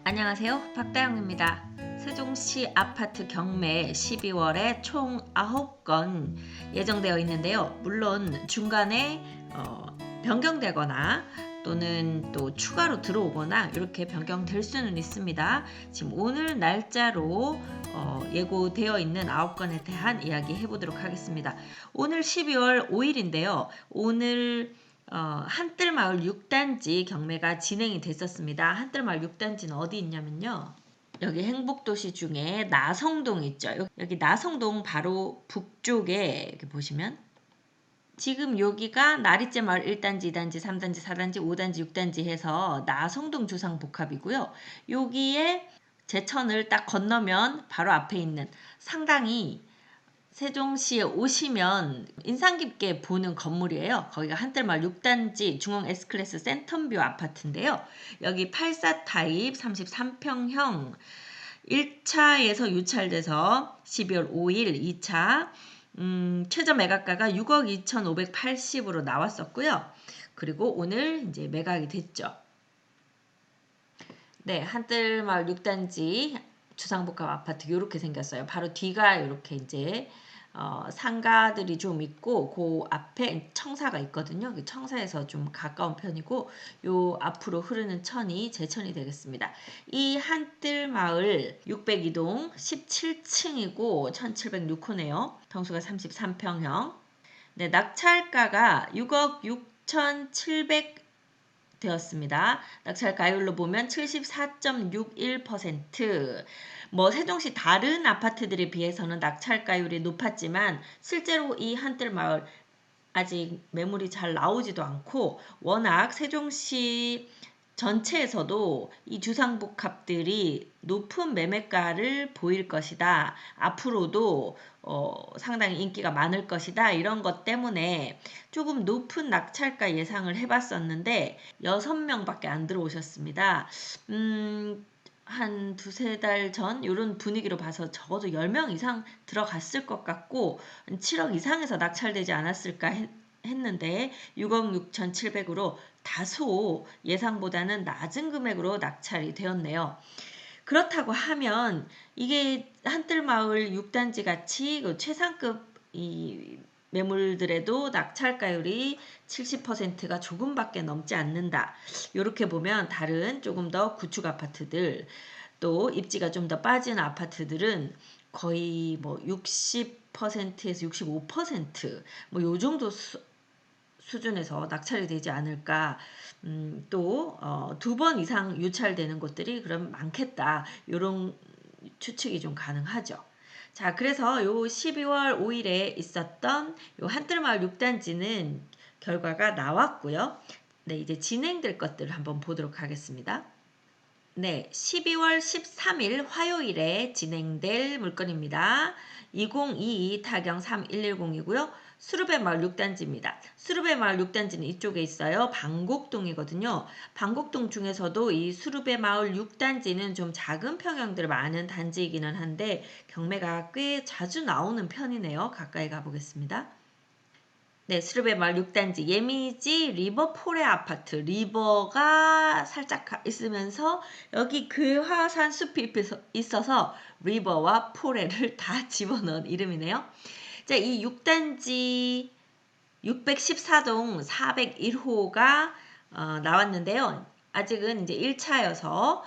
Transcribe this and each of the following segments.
안녕하세요. 박다영입니다. 세종시 아파트 경매 12월에 총 9건 예정되어 있는데요. 물론 중간에 변경되거나 또는 또 추가로 들어오거나 이렇게 변경될 수는 있습니다. 지금 오늘 날짜로 예고되어 있는 9건에 대한 이야기 해보도록 하겠습니다. 오늘 12월 5일인데요. 오늘 한뜰마을 6단지 경매가 진행이 됐었습니다. 한뜰마을 6단지는 어디 있냐면요. 여기 행복도시 중에 나성동 있죠. 여기 나성동 바로 북쪽에 이렇게 보시면 지금 여기가 나리째마을 1단지, 2단지, 3단지, 4단지, 5단지, 6단지 해서 나성동 주상복합이고요. 여기에 제천을 딱 건너면 바로 앞에 있는 상당히 세종시에 오시면 인상 깊게 보는 건물이에요. 거기가 한뜰마을 6단지 중앙 S클래스 센텀뷰 아파트인데요. 여기 84 타입 33평형 1차에서 유찰돼서 12월 5일 2차 최저 매각가가 6억 2,580으로 나왔었고요. 그리고 오늘 이제 매각이 됐죠. 네, 한뜰마을 6단지 주상복합 아파트 이렇게 생겼어요. 바로 뒤가 이렇게 이제 상가들이 좀 있고 그 앞에 청사가 있거든요. 그 청사에서 좀 가까운 편이고 요 앞으로 흐르는 천이 제천이 되겠습니다. 이 한뜰마을 602동 17층이고 1706호네요. 평수가 33평형. 네, 낙찰가가 6억 6,700 되었습니다. 낙찰가율로 보면 74.61%. 세종시 다른 아파트들에 비해서는 낙찰가율이 높았지만 실제로 이 한뜰마을 아직 매물이 잘 나오지도 않고 워낙 세종시 전체에서도 이 주상복합들이 높은 매매가를 보일 것이다. 앞으로도 상당히 인기가 많을 것이다. 이런 것 때문에 조금 높은 낙찰가 예상을 해봤었는데 6명밖에 안 들어오셨습니다. 한 두세 달 전 이런 분위기로 봐서 적어도 10명 이상 들어갔을 것 같고 7억 이상에서 낙찰되지 않았을까 했는데 6억 6,700으로 다소 예상보다는 낮은 금액으로 낙찰이 되었네요. 그렇다고 하면 이게 한뜰마을 6단지 같이 그 최상급 이 매물들에도 낙찰가율이 70%가 조금밖에 넘지 않는다. 이렇게 보면 다른 조금 더 구축 아파트들 또 입지가 좀 더 빠진 아파트들은 거의 60%에서 65% 요 정도 수준에서 낙찰이 되지 않을까. 또 두 번 이상 유찰되는 곳들이 그럼 많겠다. 이런 추측이 좀 가능하죠. 자, 그래서 요 12월 5일에 있었던 요 한뜰마을 6단지는 결과가 나왔고요. 네, 이제 진행될 것들을 한번 보도록 하겠습니다. 네, 12월 13일 화요일에 진행될 물건입니다. 2022 타경 3110이고요. 수르베 마을 6단지입니다. 수르베 마을 6단지는 이쪽에 있어요. 방곡동이거든요. 방곡동 중에서도 이 수르베 마을 6단지는 좀 작은 평형들 많은 단지이기는 한데 경매가 꽤 자주 나오는 편이네요. 가까이 가보겠습니다. 네, 수르베 마을 6단지 예미지 리버포레 아파트. 리버가 살짝 있으면서 여기 금화산 숲이 있어서 리버와 포레를 다 집어넣은 이름이네요. 자, 이 6단지 614동 401호가 나왔는데요. 아직은 이제 1차여서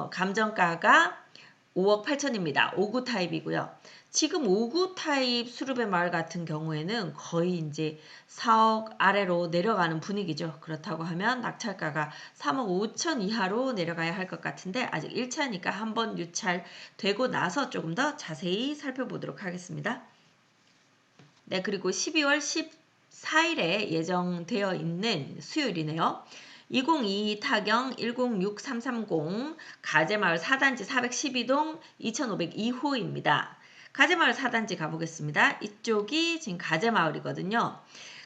감정가가 5억 8천입니다. 5구 타입이고요. 지금 5구 타입 수르베 마을 같은 경우에는 거의 이제 4억 아래로 내려가는 분위기죠. 그렇다고 하면 낙찰가가 3억 5천 이하로 내려가야 할 것 같은데 아직 1차니까 한번 유찰되고 나서 조금 더 자세히 살펴보도록 하겠습니다. 네, 그리고 12월 14일에 예정되어 있는 수요일이네요. 2022 타경 106330 가재마을 4단지 412동 2502호입니다. 가재마을 4단지 가보겠습니다. 이쪽이 지금 가재마을이거든요.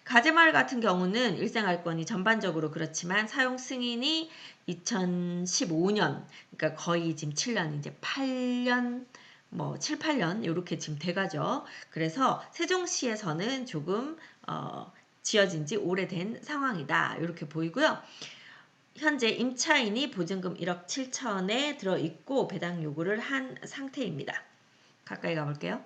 가재마을 같은 경우는 일생활권이 전반적으로 그렇지만 사용 승인이 2015년, 그러니까 거의 지금 7년, 이제 8년 7, 8년 이렇게 지금 돼가죠. 그래서 세종시에서는 조금 지어진 지 오래된 상황이다. 이렇게 보이고요. 현재 임차인이 보증금 1억 7천에 들어있고 배당 요구를 한 상태입니다. 가까이 가볼게요.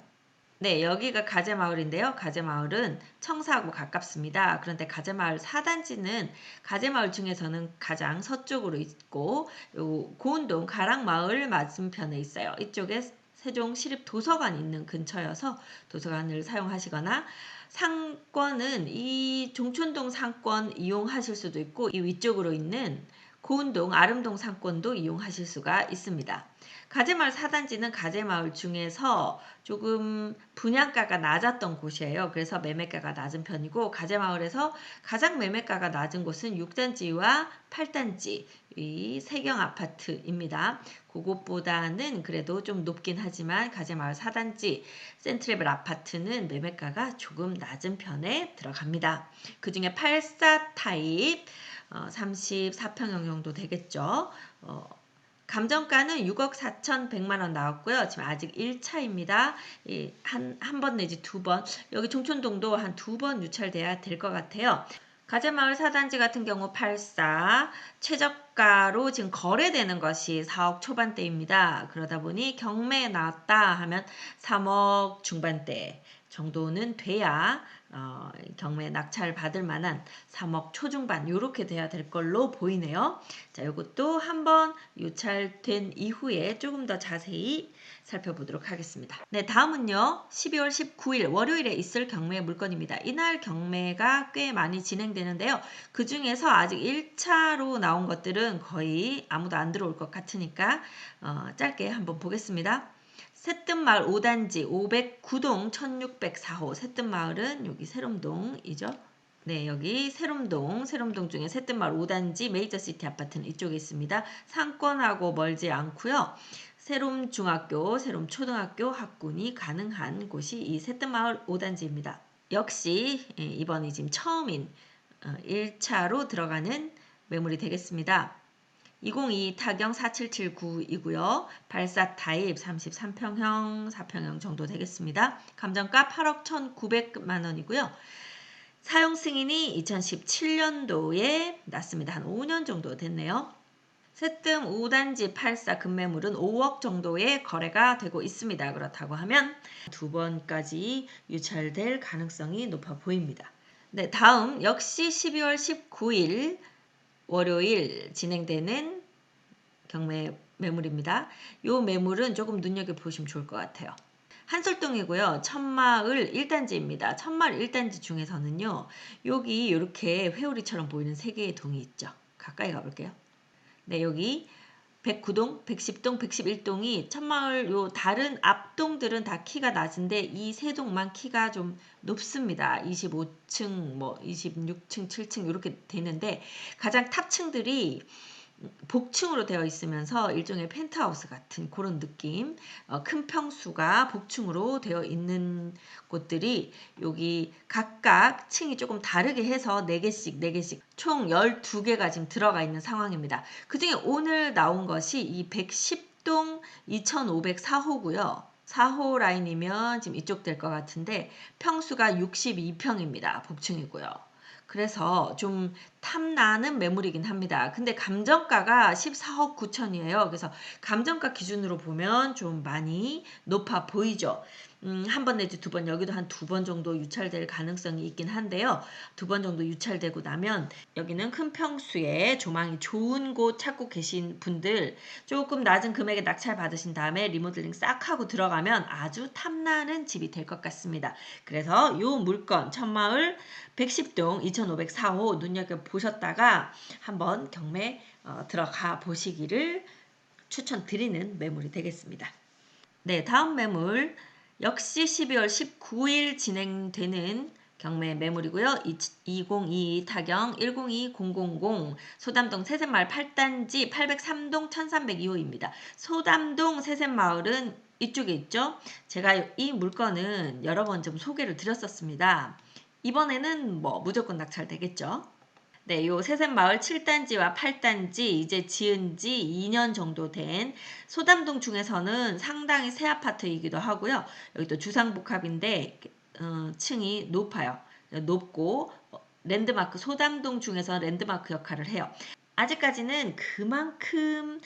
네, 여기가 가재마을인데요. 가재마을은 청사하고 가깝습니다. 그런데 가재마을 4단지는 가재마을 중에서는 가장 서쪽으로 있고 요 고운동 가락마을 맞은편에 있어요. 이쪽에 세종시립도서관 있는 근처여서 도서관을 사용하시거나 상권은 이 종촌동 상권 이용하실 수도 있고 이 위쪽으로 있는 고운동 아름동 상권도 이용하실 수가 있습니다. 가재마을 4단지는 가재마을 중에서 조금 분양가가 낮았던 곳이에요. 그래서 매매가가 낮은 편이고 가재마을에서 가장 매매가가 낮은 곳은 6단지와 8단지 이 세경 아파트입니다. 그것보다는 그래도 좀 높긴 하지만 가재마을 4단지 센트레벨 아파트는 매매가가 조금 낮은 편에 들어갑니다. 그 중에 84 타입 34평형 정도 되겠죠. 감정가는 6억 4,100만 원 나왔고요. 지금 아직 1차입니다. 한 번 내지 두 번. 여기 종촌동도 한 두 번 유찰돼야 될 것 같아요. 가재마을 4단지 같은 경우 84 최저가로 지금 거래되는 것이 4억 초반대입니다. 그러다 보니 경매에 나왔다 하면 3억 중반대 정도는 돼야 경매 낙찰 받을 만한 3억 초중반 이렇게 돼야 될 걸로 보이네요. 자, 이것도 한번 유찰된 이후에 조금 더 자세히 살펴보도록 하겠습니다. 네, 다음은요. 12월 19일 월요일에 있을 경매 물건입니다. 이날 경매가 꽤 많이 진행되는데요. 그 중에서 아직 1차로 나온 것들은 거의 아무도 안 들어올 것 같으니까 짧게 한번 보겠습니다. 새뜸마을 5단지 509동 1604호 새뜸마을은 여기 세롬동이죠. 네, 여기 세롬동 중에 새뜸마을 5단지 메이저시티 아파트는 이쪽에 있습니다. 상권하고 멀지 않고요. 세롬중학교, 세롬초등학교 학군이 가능한 곳이 이 새뜸마을 5단지입니다. 역시 이번이 지금 처음인 1차로 들어가는 매물이 되겠습니다. 202 타경 4779이고요. 발사 타입 33평형, 4평형 정도 되겠습니다. 감정가 8억 1,900만 원이고요. 사용 승인이 2017년도에 났습니다. 한 5년 정도 됐네요. 새뜸 5단지 84 급매물은 5억 정도의 거래가 되고 있습니다. 그렇다고 하면 두 번까지 유찰될 가능성이 높아 보입니다. 네, 다음 역시 12월 19일 월요일 진행되는 경매 매물입니다. 이 매물은 조금 눈여겨보시면 좋을 것 같아요. 한솔동이고요. 천마을 1단지입니다. 천마을 1단지 중에서는요. 여기 이렇게 회오리처럼 보이는 3개의 동이 있죠. 가까이 가볼게요. 네, 여기 109동, 110동, 111동이 천마을 요 다른 앞동들은 다 키가 낮은데 이 세 동만 키가 좀 높습니다. 25층, 26층, 7층 이렇게 되는데 가장 탑층들이 복층으로 되어 있으면서 일종의 펜트하우스 같은 그런 느낌, 큰 평수가 복층으로 되어 있는 곳들이 여기 각각 층이 조금 다르게 해서 4개씩 총 12개가 지금 들어가 있는 상황입니다. 그 중에 오늘 나온 것이 이 110동 2504호고요. 4호 라인이면 지금 이쪽 될 것 같은데 평수가 62평입니다. 복층이고요. 그래서 좀 탐나는 매물이긴 합니다. 근데 감정가가 14억 9천이에요. 그래서 감정가 기준으로 보면 좀 많이 높아 보이죠. 한 번 내지 두 번, 여기도 한 두 번 정도 유찰될 가능성이 있긴 한데요. 두 번 정도 유찰되고 나면 여기는 큰 평수에 조망이 좋은 곳 찾고 계신 분들 조금 낮은 금액에 낙찰 받으신 다음에 리모델링 싹 하고 들어가면 아주 탐나는 집이 될 것 같습니다. 그래서 요 물건 천마을 110동 2504호 눈여겨보셨다가 한번 경매 들어가 보시기를 추천드리는 매물이 되겠습니다. 네, 다음 매물 역시 12월 19일 진행되는 경매 매물이고요. 2022 타경 102000 소담동 세샘마을 8단지 803동 1302호입니다. 소담동 세샘마을은 이쪽에 있죠. 제가 이 물건은 여러 번 좀 소개를 드렸었습니다. 이번에는 무조건 낙찰되겠죠. 네, 요 세샘마을 7단지와 8단지 이제 지은 지 2년 정도 된 소담동 중에서는 상당히 새 아파트이기도 하고요. 여기 또 주상복합인데 층이 높아요. 높고 랜드마크 소담동 중에서 랜드마크 역할을 해요. 아직까지는 그만큼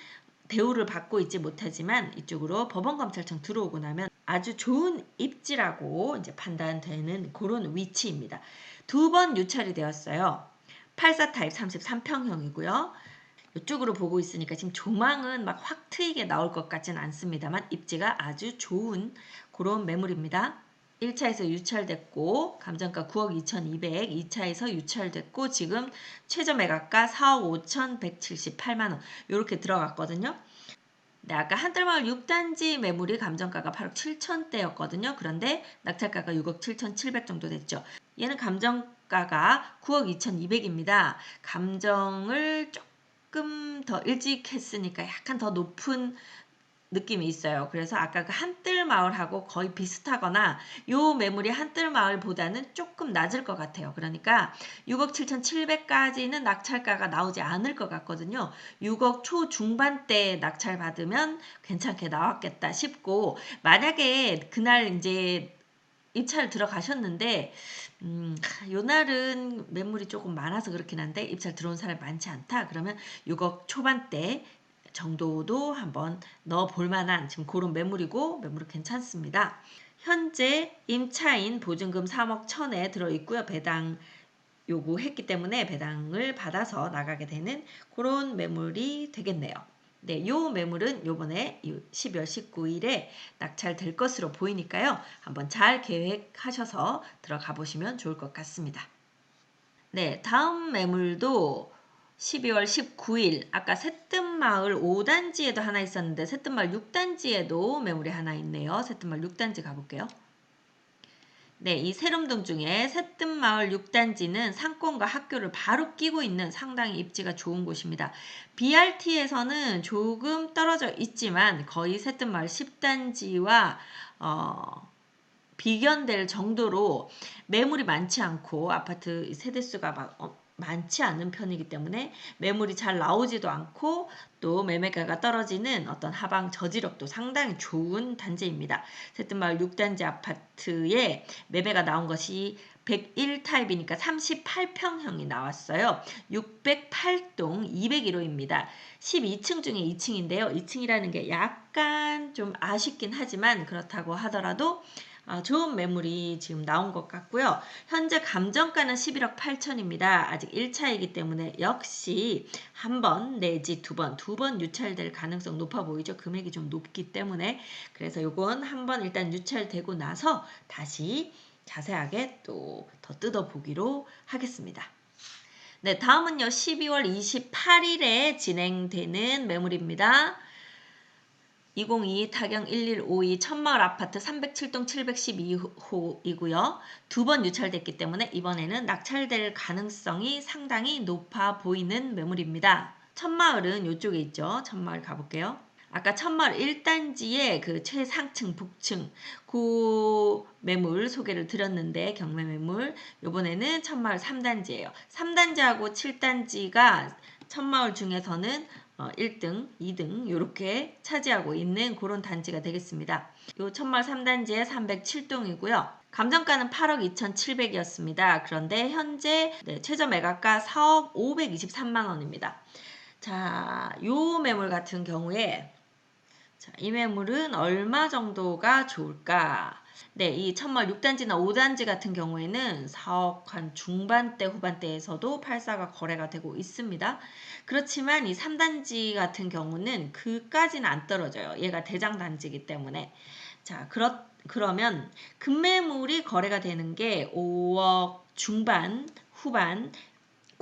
대우를 받고 있지 못하지만 이쪽으로 법원검찰청 들어오고 나면 아주 좋은 입지라고 이제 판단되는 그런 위치입니다. 두 번 유찰이 되었어요. 84 타입 33평형이고요. 이쪽으로 보고 있으니까 지금 조망은 막 확 트이게 나올 것 같지는 않습니다만 입지가 아주 좋은 그런 매물입니다. 1차에서 유찰됐고 감정가 9억 2,200, 2차에서 유찰됐고 지금 최저 매각가 4억 5,178만 원 이렇게 들어갔거든요. 네, 아까 한뜰마을 6단지 매물이 감정가가 8억 7천대였거든요. 그런데 낙찰가가 6억 7,700 정도 됐죠. 얘는 감정가가 9억 2,200입니다. 감정을 조금 더 일찍 했으니까 약간 더 높은 느낌이 있어요. 그래서 아까 그 한뜰마을하고 거의 비슷하거나 요 매물이 한뜰마을보다는 조금 낮을 것 같아요. 그러니까 6억 7,700까지는 낙찰가가 나오지 않을 것 같거든요. 6억 초중반대 낙찰 받으면 괜찮게 나왔겠다 싶고 만약에 그날 이제 입찰 들어가셨는데 요 날은 매물이 조금 많아서 그렇긴 한데 입찰 들어온 사람이 많지 않다. 그러면 6억 초반대 정도도 한번 넣어 볼 만한 지금 그런 매물이고 매물이 괜찮습니다. 현재 임차인 보증금 3억 1천에 들어있고요. 배당 요구했기 때문에 배당을 받아서 나가게 되는 그런 매물이 되겠네요. 네, 요 매물은 요번에 12월 19일에 낙찰될 것으로 보이니까요. 한번 잘 계획하셔서 들어가 보시면 좋을 것 같습니다. 네, 다음 매물도 12월 19일 아까 새뜸마을 5단지에도 하나 있었는데 새뜸마을 6단지에도 매물이 하나 있네요. 새뜸마을 6단지 가볼게요. 네, 이 세lum동 중에 새뜸마을 6단지는 상권과 학교를 바로 끼고 있는 상당히 입지가 좋은 곳입니다. BRT에서는 조금 떨어져 있지만 거의 새뜸마을 10단지와 비견될 정도로 매물이 많지 않고 아파트 세대수가 막 많지 않은 편이기 때문에 매물이 잘 나오지도 않고 또 매매가가 떨어지는 어떤 하방 저지력도 상당히 좋은 단지입니다. 새뜸마을 6단지 아파트에 매매가 나온 것이 101 타입이니까 38평형이 나왔어요. 608동 201호입니다. 12층 중에 2층인데요. 2층이라는 게 약간 좀 아쉽긴 하지만 그렇다고 하더라도 좋은 매물이 지금 나온 것 같고요. 현재 감정가는 11억 8천입니다. 아직 1차이기 때문에 역시 한 번 내지 두 번 유찰될 가능성 높아 보이죠. 금액이 좀 높기 때문에 그래서 요건 한 번 일단 유찰되고 나서 다시 자세하게 또 더 뜯어보기로 하겠습니다. 네, 다음은요. 12월 28일에 진행되는 매물입니다. 2022 타경 1152 천마을 아파트 307동 712호이고요. 두 번 유찰됐기 때문에 이번에는 낙찰될 가능성이 상당히 높아 보이는 매물입니다. 천마을은 이쪽에 있죠. 천마을 가볼게요. 아까 천마을 1단지의 그 최상층 북층 그 매물 소개를 드렸는데 경매 매물 이번에는 천마을 3단지예요. 3단지하고 7단지가 천마을 중에서는 1등, 2등 이렇게 차지하고 있는 그런 단지가 되겠습니다. 요 천마을 3단지의 307동이고요. 감정가는 8억 2,700이었습니다. 그런데 현재 최저 매각가 4억 523만 원입니다. 자, 요 매물 같은 경우에 자, 이 매물은 얼마 정도가 좋을까? 네, 이 천마을 6단지나 5단지 같은 경우에는 4억 한 중반대 후반대에서도 84가 거래가 되고 있습니다. 그렇지만 이 3단지 같은 경우는 그까지는 안 떨어져요. 얘가 대장단지이기 때문에. 자, 그러면 급매물이 거래가 되는 게 5억 중반, 후반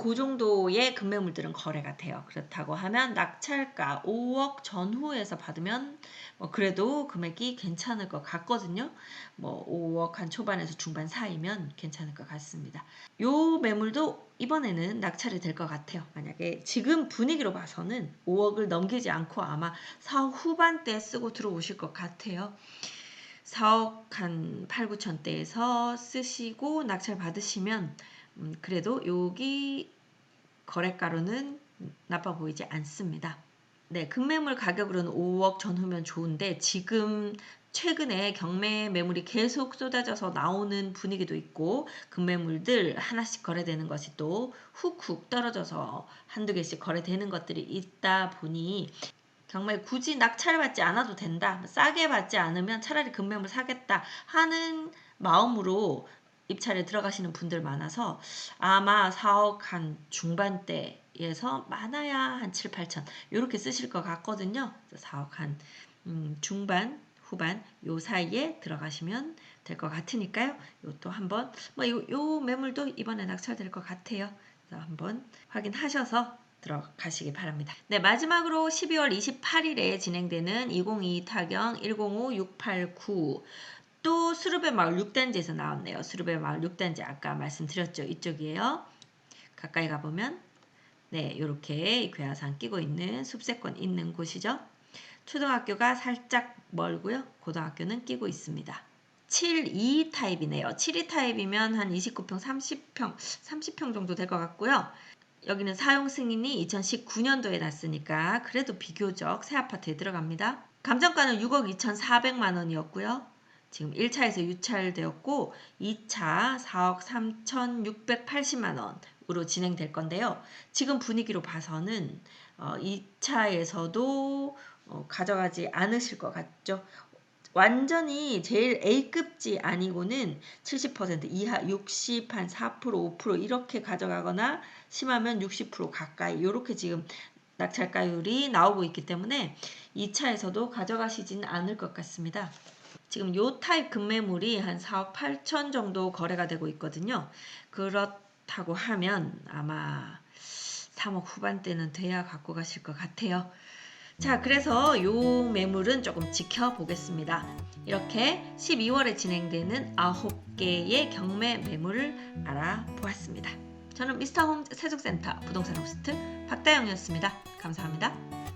그 정도의 급매물들은 거래가 돼요. 그렇다고 하면 낙찰가 5억 전후에서 받으면 뭐 그래도 금액이 괜찮을 것 같거든요. 뭐 5억 한 초반에서 중반 사이면 괜찮을 것 같습니다. 요 매물도 이번에는 낙찰이 될 것 같아요. 만약에 지금 분위기로 봐서는 5억을 넘기지 않고 아마 4억 후반대에 쓰고 들어오실 것 같아요. 4억 한 8, 9천대에서 쓰시고 낙찰 받으시면 그래도 여기 거래가로는 나빠 보이지 않습니다. 네, 급매물 가격으로는 5억 전후면 좋은데 지금 최근에 경매 매물이 계속 쏟아져서 나오는 분위기도 있고 급매물들 하나씩 거래되는 것이 또 훅훅 떨어져서 한두 개씩 거래되는 것들이 있다 보니 경매 굳이 낙찰을 받지 않아도 된다. 싸게 받지 않으면 차라리 급매물 사겠다 하는 마음으로 입찰에 들어가시는 분들 많아서 아마 4억 한 중반대에서 많아야 한 7, 8천 이렇게 쓰실 것 같거든요. 4억 한 중반, 후반 요 사이에 들어가시면 될 것 같으니까요. 요또 한번 요 매물도 이번에 낙찰될 것 같아요. 그래서 한번 확인하셔서 들어가시기 바랍니다. 네, 마지막으로 12월 28일에 진행되는 2022 타경 105689 또 수르베 마을 6단지에서 나왔네요. 수르베 마을 6단지 아까 말씀드렸죠. 이쪽이에요. 가까이 가보면 네, 이렇게 괴하산 끼고 있는 숲세권 있는 곳이죠. 초등학교가 살짝 멀고요. 고등학교는 끼고 있습니다. 72 타입이네요. 72 타입이면 한 29평, 30평 정도 될 것 같고요. 여기는 사용 승인이 2019년도에 났으니까 그래도 비교적 새 아파트에 들어갑니다. 감정가는 6억 2,400만 원이었고요. 지금 1차에서 유찰되었고 2차 4억 3,680만 원으로 진행될 건데요. 지금 분위기로 봐서는 2차에서도 가져가지 않으실 것 같죠. 완전히 제일 A급지 아니고는 70% 이하 60, 한 4%, 5% 이렇게 가져가거나 심하면 60% 가까이 이렇게 지금 낙찰가율이 나오고 있기 때문에 2차에서도 가져가시지는 않을 것 같습니다. 지금 요 타입 급매물이 한 4억 8천 정도 거래가 되고 있거든요. 그렇다고 하면 아마 3억 후반대는 돼야 갖고 가실 것 같아요. 자, 그래서 요 매물은 조금 지켜보겠습니다. 이렇게 12월에 진행되는 9개의 경매 매물을 알아보았습니다. 저는 미스터홈 세종센터 부동산 호스트 박다영이었습니다. 감사합니다.